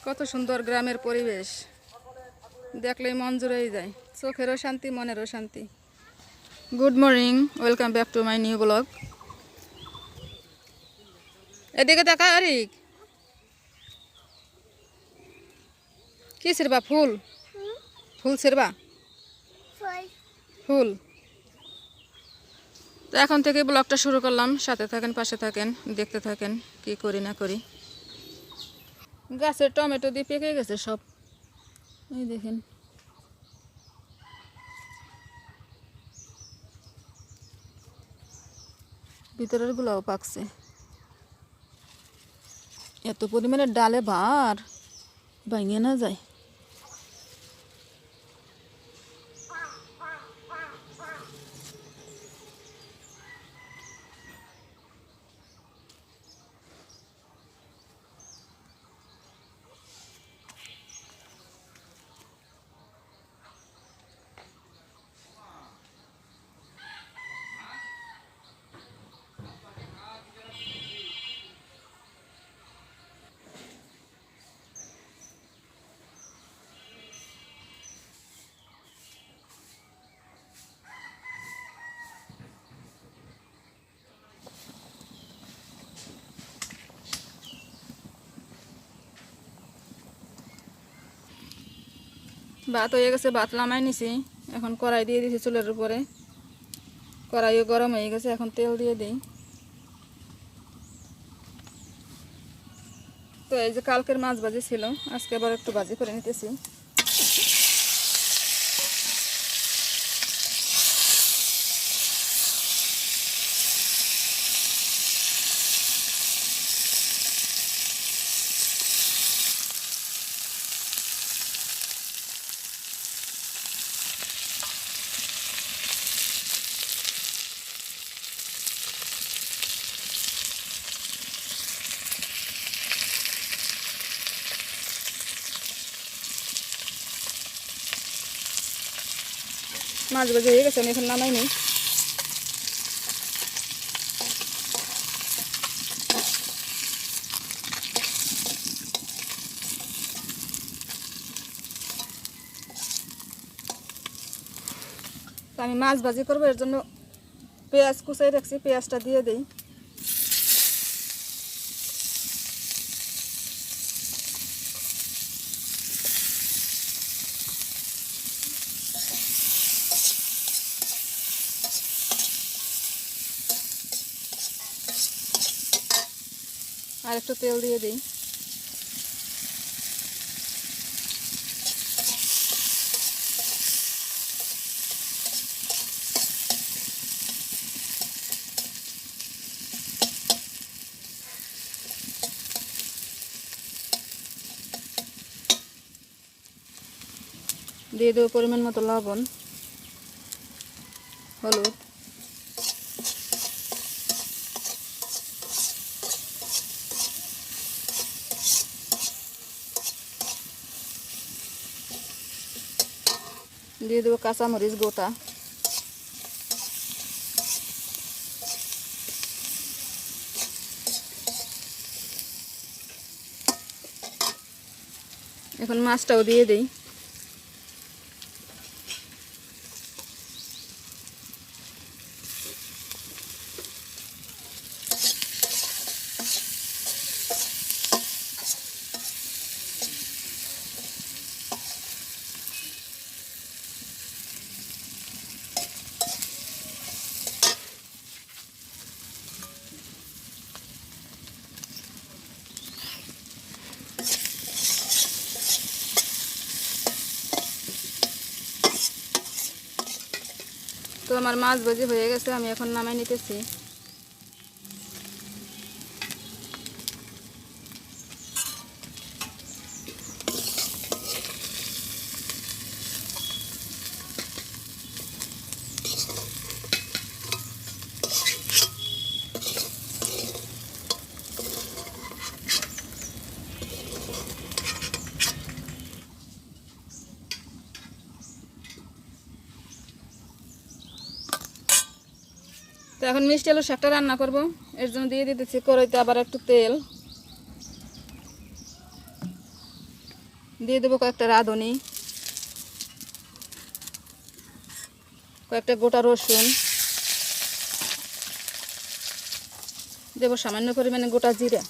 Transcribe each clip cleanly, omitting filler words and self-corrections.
কত সুন্দর গ্রামের পরিবেশ, দেখলেই মন জুড়েই যায়, চোখেরও শান্তি মনেরও শান্তি। Good morning, welcome back to my new blog. এদিকে দেখা আরিক, কি ছিড়বা? ফুল ফুল ছিড়বা? ফুল। তো এখন থেকে ব্লগটা শুরু করলাম, সাথে থাকেন, পাশে থাকেন, দেখতে থাকেন কি করি না করি। গাছের টমেটো দিয়ে পেকে গেছে সব, এই দেখেন। ভিতরের গুলাও পাকছে, এত পরিমাণে ডালে ভার, ভাঙে না যায়। ভাত হয়ে গেছে, ভাত নামাই নিছি, এখন কড়াই দিয়ে দিছি চুলের উপরে। কড়াইও গরম হয়ে গেছে, এখন তেল দিয়ে দিই। তো এই যে কালকের মাছ ভাজি ছিল, আজকে আবার একটু ভাজি করে নিতেছি। মাছ ভাজি হয়ে গেছে, আমি এখন নামাই নিই। তো আমি মাছ ভাজি করবো, এর জন্য পেঁয়াজ কুচাই রাখছি, পেঁয়াজটা দিয়ে দিই। আর একটু তেল দিয়ে দিই। দিয়ে দেবো পরিমাণ মতো লবণ, হলুদ, দিয়ে দেবো কাঁচামরিচ গোটা, এখন মাছটাও দিয়ে দিই। তো আমার মাছ ভাজি হয়ে গেছে, আমি এখন নামাই নিতেছি। তো এখন মিষ্টি আলুর শাকটা রান্না করব, এর জন্য দিয়ে দিতেছি কড়াইতে আবার একটু তেল। দিয়ে দেবো কয়েকটা রাঁধুনি, কয়েকটা গোটা রসুন, দেবো সামান্য পরিমাণে গোটা জিরা।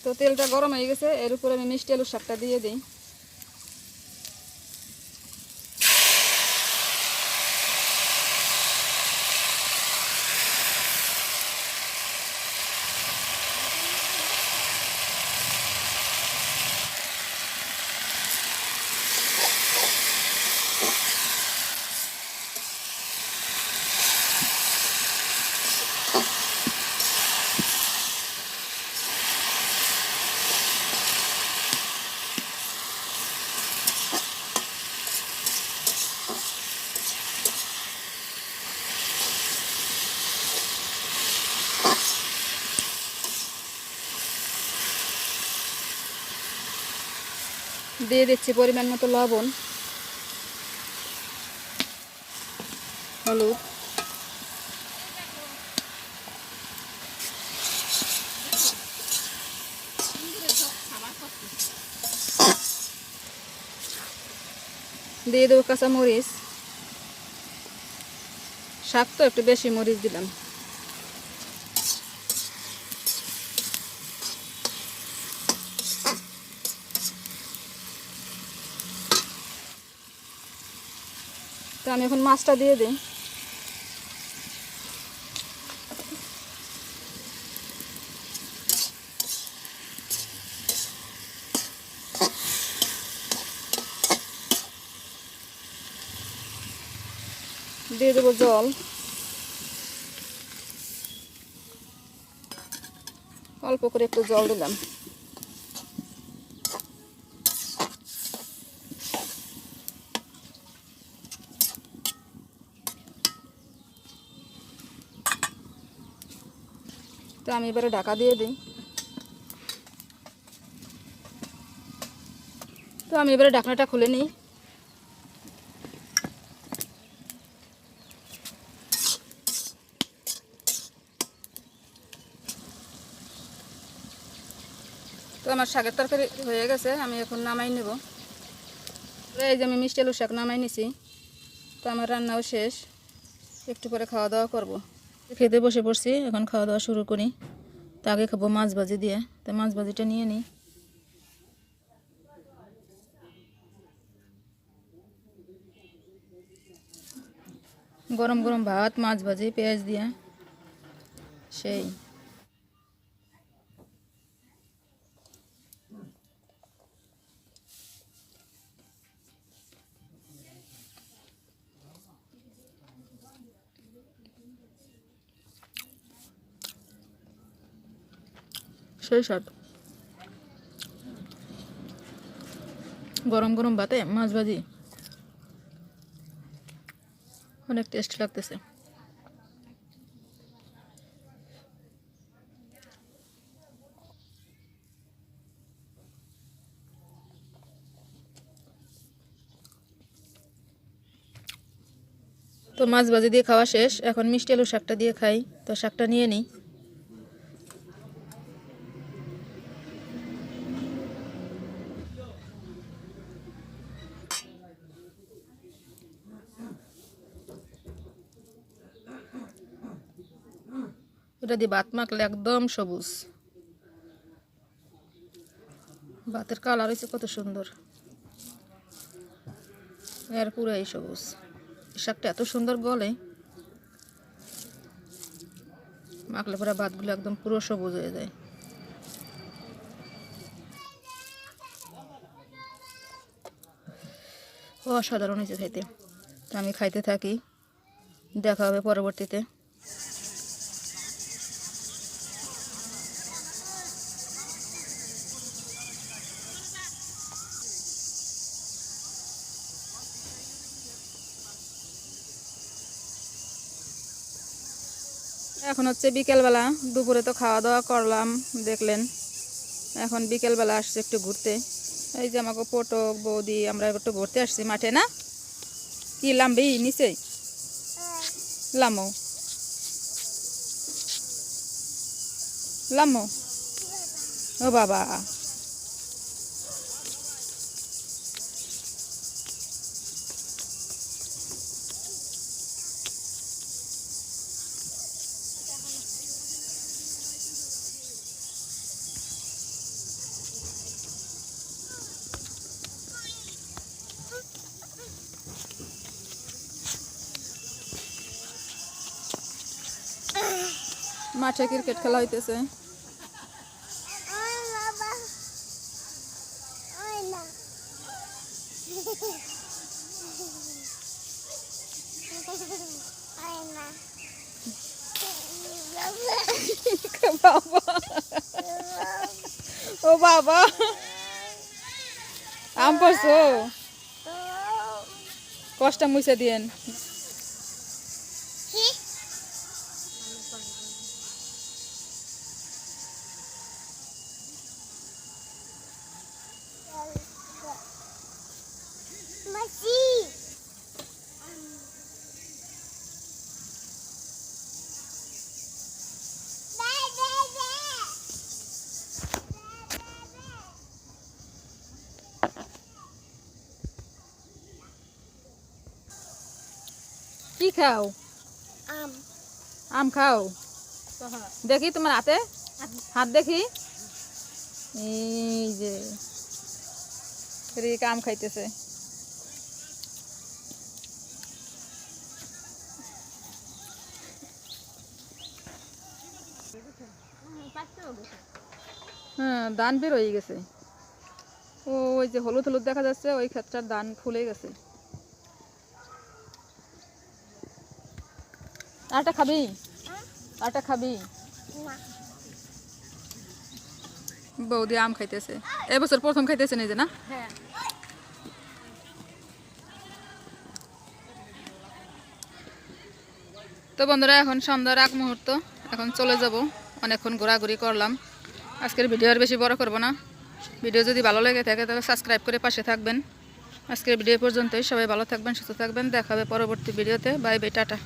তো তেলটা গরম হয়ে গেছে, এর উপরে আমি মিষ্টি আলুর শাকটা দিয়ে দিই। দিয়ে দিচ্ছি পরিমাণ মতো লবণ, হলুদ, দিয়ে দেবো কাঁচা মরিচ। শাক তো একটু বেশি মরিচ দিলাম। তো আমি এখন মাছটা দিয়ে দিই। দিয়ে দেবো জল, অল্প করে একটু জল দিলাম। তো আমি এবারে ঢাকা দিয়ে দিই। তো আমি এবারে ঢাকনাটা খুলে নিই। তো আমার শাকের তরকারি হয়ে গেছে, আমি এখন নামাই নেব। এই যে আমি মিষ্টি আলুর শাক নামাই নিছি। তো আমার রান্নাও শেষ, একটু পরে খাওয়া দাওয়া করব। খেতে বসে পড়ছি, এখন খাওয়া দাওয়া শুরু করি। তো আগে খাবো মাছ ভাজি দিয়ে, তো মাছ ভাজিটা নিয়ে নিই। গরম গরম ভাত, মাছ ভাজি, পেঁয়াজ দিয়ে সেই। সেই স্বাদ। গরম গরম ভাতে মাছ ভাজি অনেক টেস্ট লাগতেছে। তো মাছ ভাজি দিয়ে খাওয়া শেষ, এখন মিষ্টি আলুর শাকটা দিয়ে খাই। তো শাকটা নিয়ে নিই। ওটা দিয়ে ভাত মাখলে একদম সবুজ। ভাতের কালার হয়েছে কত সুন্দর, এর পুরাই সবুজ। শাকটা এত সুন্দর গলে, মাখলে পরে ভাতগুলো একদম পুরো সবুজ হয়ে যায়। অসাধারণ হয়েছে খাইতে। তো আমি খাইতে থাকি, দেখা হবে পরবর্তীতে। এখন হচ্ছে বিকেলবেলা, দুপুরে তো খাওয়া দাওয়া করলাম দেখলেন। এখন বিকেলবেলা আসছে একটু ঘুরতে। এই যে আমাকে পটক বৌদি আমরা একটু ঘুরতে আসছি মাঠে। না কি লাম্বি নিচে লামো লামো, ও বাবা মাঠে ক্রিকেট খেলা হইতেছে। বাবা, ও বাবা, আম পড়ছো, কষ্ট মুছে দিয়েন। কি খাও? আম। আম খাও? দেখি তোমার হাতে, হাত দেখি। এই যে রিক আম খাইতেছে। হ্যাঁ, ধান বের হয়ে গেছে। ওই যে হলুদ হলুদ দেখা যাচ্ছে, ওই ক্ষেতটার ধান ফুলে গেছে। আরটা খাবি? আরটা খাবি? বৌদি আম খাইতেছে, এবছর প্রথম খাইতেছে নিজে না? তো বন্ধুরা, এখন সন্ধ্যার আগ মুহূর্ত, এখন চলে যাব। অনেকক্ষণ ঘোরাঘুরি করলাম। আজকের ভিডিও আর বেশি বড় করব না। ভিডিও যদি ভালো লেগে থাকে তাহলে সাবস্ক্রাইব করে পাশে থাকবেন। আজকের ভিডিও পর্যন্তই। সবাই ভালো থাকবেন, সুস্থ থাকবেন। দেখা হবে পরবর্তী ভিডিওতে। Bye bye, tata.